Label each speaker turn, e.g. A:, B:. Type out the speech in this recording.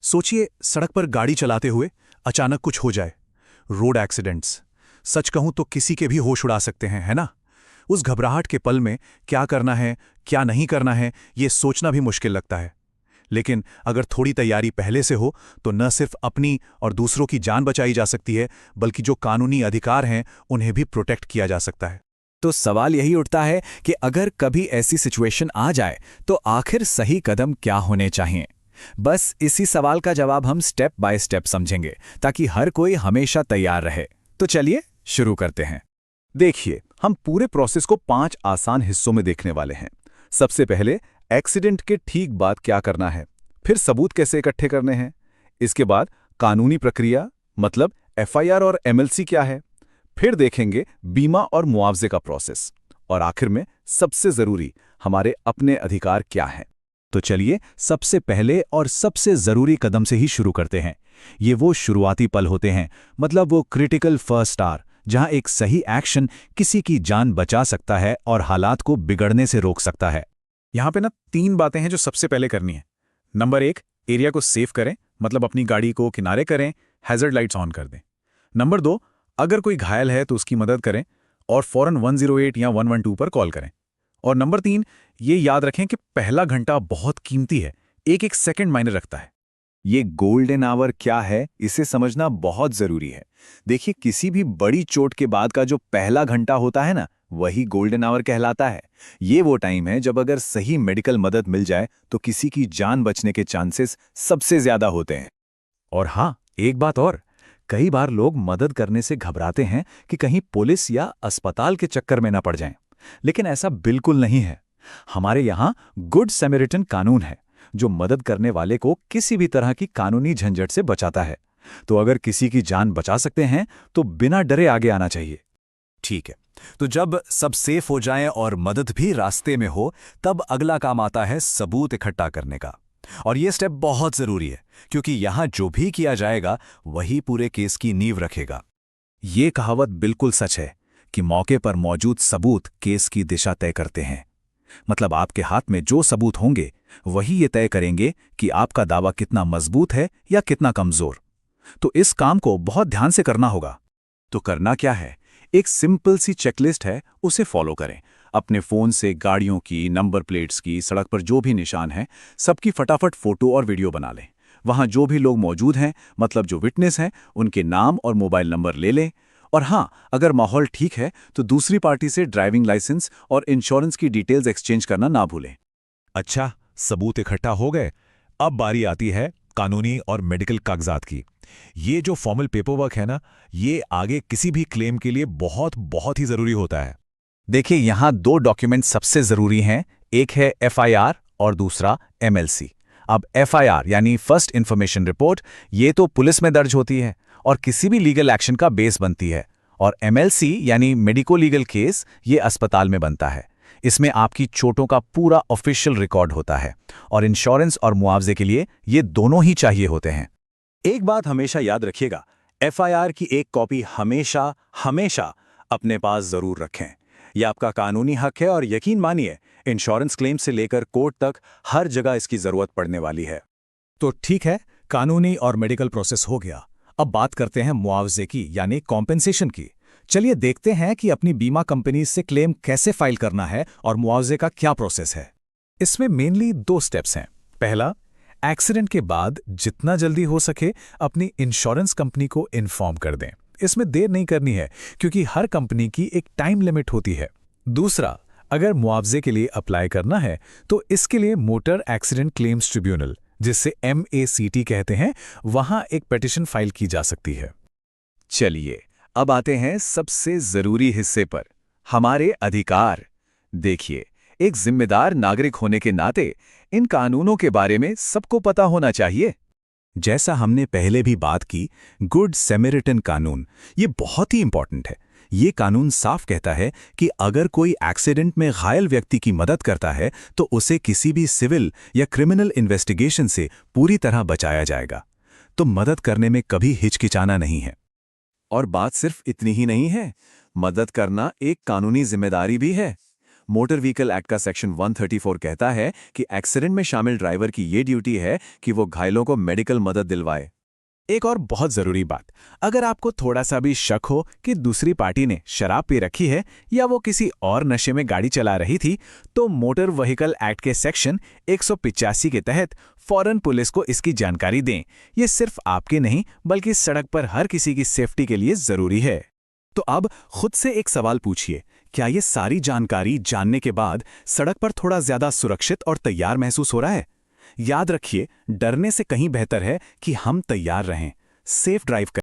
A: सोचिए, सड़क पर गाड़ी चलाते हुए अचानक कुछ हो जाए। रोड एक्सीडेंट्स, सच कहूं तो किसी के भी होश उड़ा सकते हैं, है ना? उस घबराहट के पल में क्या करना है, क्या नहीं करना है, ये सोचना भी मुश्किल लगता है। लेकिन अगर थोड़ी तैयारी पहले से हो तो न सिर्फ अपनी और दूसरों की जान बचाई जा सकती है, बल्कि जो कानूनी अधिकार हैं उन्हें भी प्रोटेक्ट किया जा सकता है।
B: तो सवाल यही उठता है कि अगर कभी ऐसी सिचुएशन आ जाए तो आखिर सही कदम क्या होने चाहिए। बस इसी सवाल का जवाब हम स्टेप बाय स्टेप समझेंगे, ताकि हर कोई हमेशा तैयार रहे। तो चलिए शुरू करते हैं।
C: देखिए, हम पूरे प्रोसेस को 5 आसान हिस्सों में देखने वाले हैं। सबसे पहले एक्सीडेंट के ठीक बाद क्या करना है, फिर सबूत कैसे इकट्ठे करने हैं, इसके बाद कानूनी प्रक्रिया मतलब एफआईआर और एमएलसी क्या है, फिर देखेंगे बीमा और मुआवजे का प्रोसेस, और आखिर में सबसे जरूरी हमारे अपने अधिकार क्या हैं।
B: तो चलिए सबसे पहले और सबसे जरूरी कदम से ही शुरू करते हैं। ये वो शुरुआती पल होते हैं, मतलब वो क्रिटिकल फर्स्ट आवर, जहां एक सही एक्शन किसी की जान बचा सकता है और हालात को बिगड़ने से रोक सकता है।
A: यहाँ पे ना 3 बातें हैं जो सबसे पहले करनी है। नंबर 1, एरिया को सेफ करें, मतलब अपनी गाड़ी को किनारे करें, हैजर्ड लाइट्स ऑन कर दें। नंबर 2, अगर कोई घायल है तो उसकी मदद करें और फौरन 108 या 112 पर कॉल करें। और नंबर 3, ये याद रखें कि पहला घंटा बहुत कीमती है, एक एक सेकंड मायने रखता है।
C: ये गोल्डन आवर क्या है, इसे समझना बहुत जरूरी है। देखिए, किसी भी बड़ी चोट के बाद का जो पहला घंटा होता है ना, वही गोल्डन आवर कहलाता है। ये वो टाइम है जब अगर सही मेडिकल मदद मिल जाए तो किसी की जान बचने के चांसेस सबसे ज्यादा होते हैं।
B: और हाँ, एक बात और, कई बार लोग मदद करने से घबराते हैं कि कहीं पुलिस या अस्पताल के चक्कर में ना पड़ जाएं, लेकिन ऐसा बिल्कुल नहीं है। हमारे यहाँ गुड सैमरिटन कानून है, जो मदद करने वाले को किसी भी तरह की कानूनी झंझट से बचाता है। तो अगर किसी की जान बचा सकते हैं तो बिना डरे आगे आना चाहिए।
A: ठीक है, तो जब सब सेफ हो जाएं और मदद भी रास्ते में हो, तब अगला काम आता है सबूत इकट्ठा करने का। और ये स्टेप बहुत जरूरी है, क्योंकि यहां जो भी किया जाएगा वही पूरे केस की नींव रखेगा।
B: ये कहावत बिल्कुल सच है कि मौके पर मौजूद सबूत केस की दिशा तय करते हैं। मतलब आपके हाथ में जो सबूत होंगे वही ये तय करेंगे कि आपका दावा कितना मजबूत है या कितना कमजोर। तो इस काम को बहुत ध्यान से करना होगा।
C: तो करना क्या है, एक सिंपल सी चेकलिस्ट है, उसे फॉलो करें। अपने फोन से गाड़ियों की, नंबर प्लेट्स की, सड़क पर जो भी निशान है, सबकी फटाफट फोटो और वीडियो बना लें। वहां जो भी लोग मौजूद हैं, मतलब जो विटनेस हैं, उनके नाम और मोबाइल नंबर ले लें। और हाँ, अगर माहौल ठीक है तो दूसरी पार्टी से ड्राइविंग लाइसेंस और इंश्योरेंस की डिटेल्स एक्सचेंज करना ना भूलें।
D: अच्छा, सबूत इकट्ठा हो गए। अब बारी आती है कानूनी और मेडिकल कागजात की। ये जो फॉर्मल पेपरवर्क है ना, ये आगे किसी भी क्लेम के लिए बहुत बहुत ही जरूरी होता है।
B: देखिए, यहाँ 2 डॉक्यूमेंट सबसे जरूरी हैं, एक है एफआईआर और दूसरा एमएलसी। अब एफआईआर यानी फर्स्ट इंफॉर्मेशन रिपोर्ट, ये तो पुलिस में दर्ज होती है और किसी भी लीगल एक्शन का बेस बनती है। और एमएलसी यानी मेडिको लीगल केस, ये अस्पताल में बनता है। इसमें आपकी चोटों का पूरा ऑफिशियल रिकॉर्ड होता है, और इंश्योरेंस और मुआवजे के लिए ये दोनों ही चाहिए होते हैं।
C: एक बात हमेशा याद रखिएगा, एफआईआर की एक कॉपी हमेशा हमेशा अपने पास जरूर रखें। यह आपका कानूनी हक है और यकीन मानिए, इंश्योरेंस क्लेम से लेकर कोर्ट तक हर जगह इसकी जरूरत पड़ने वाली है।
A: तो ठीक है, कानूनी और मेडिकल प्रोसेस हो गया। अब बात करते हैं मुआवजे की, यानी कॉम्पेंसेशन की। चलिए देखते हैं कि अपनी बीमा कंपनी से क्लेम कैसे फाइल करना है और मुआवजे का क्या प्रोसेस है। इसमें मेनली 2 स्टेप्स हैं। पहला, एक्सीडेंट के बाद जितना जल्दी हो सके अपनी इंश्योरेंस कंपनी को इन्फॉर्म कर दें। इसमें देर नहीं करनी है, क्योंकि हर कंपनी की एक टाइम लिमिट होती है। दूसरा, अगर मुआवजे के लिए अप्लाई करना है तो इसके लिए मोटर एक्सीडेंट क्लेम्स ट्रिब्यूनल, जिससे MACT कहते हैं, वहां एक पिटीशन फाइल की जा सकती है।
C: चलिए, अब आते हैं सबसे जरूरी हिस्से पर, हमारे अधिकार। देखिए, एक जिम्मेदार नागरिक होने के नाते इन कानूनों के बारे में सबको पता होना चाहिए।
B: जैसा हमने पहले भी बात की, गुड सैमरिटन कानून ये बहुत ही इंपॉर्टेंट है। ये कानून साफ कहता है कि अगर कोई एक्सीडेंट में घायल व्यक्ति की मदद करता है तो उसे किसी भी सिविल या क्रिमिनल इन्वेस्टिगेशन से पूरी तरह बचाया जाएगा। तो मदद करने में कभी हिचकिचाना नहीं है।
C: और बात सिर्फ इतनी ही नहीं है, मदद करना एक कानूनी जिम्मेदारी भी है। मोटर व्हीकल एक्ट का सेक्शन 134 कहता है कि एक्सीडेंट में शामिल ड्राइवर की ये ड्यूटी है कि वो घायलों को मेडिकल मदद दिलवाए।
B: एक और बहुत जरूरी बात, अगर आपको थोड़ा सा भी शक हो कि दूसरी पार्टी ने शराब पी रखी है या वो किसी और नशे में गाड़ी चला रही थी, तो मोटर व्हीकल एक्ट के सेक्शन 185 के तहत फौरन पुलिस को इसकी जानकारी दें। ये सिर्फ आपके नहीं बल्कि सड़क पर हर किसी की सेफ्टी के लिए जरूरी है।
C: तो अब खुद से एक सवाल पूछिए, क्या ये सारी जानकारी जानने के बाद सड़क पर थोड़ा ज्यादा सुरक्षित और तैयार महसूस हो रहा है? याद रखिए, डरने से कहीं बेहतर है कि हम तैयार रहें, सेफ ड्राइव करें।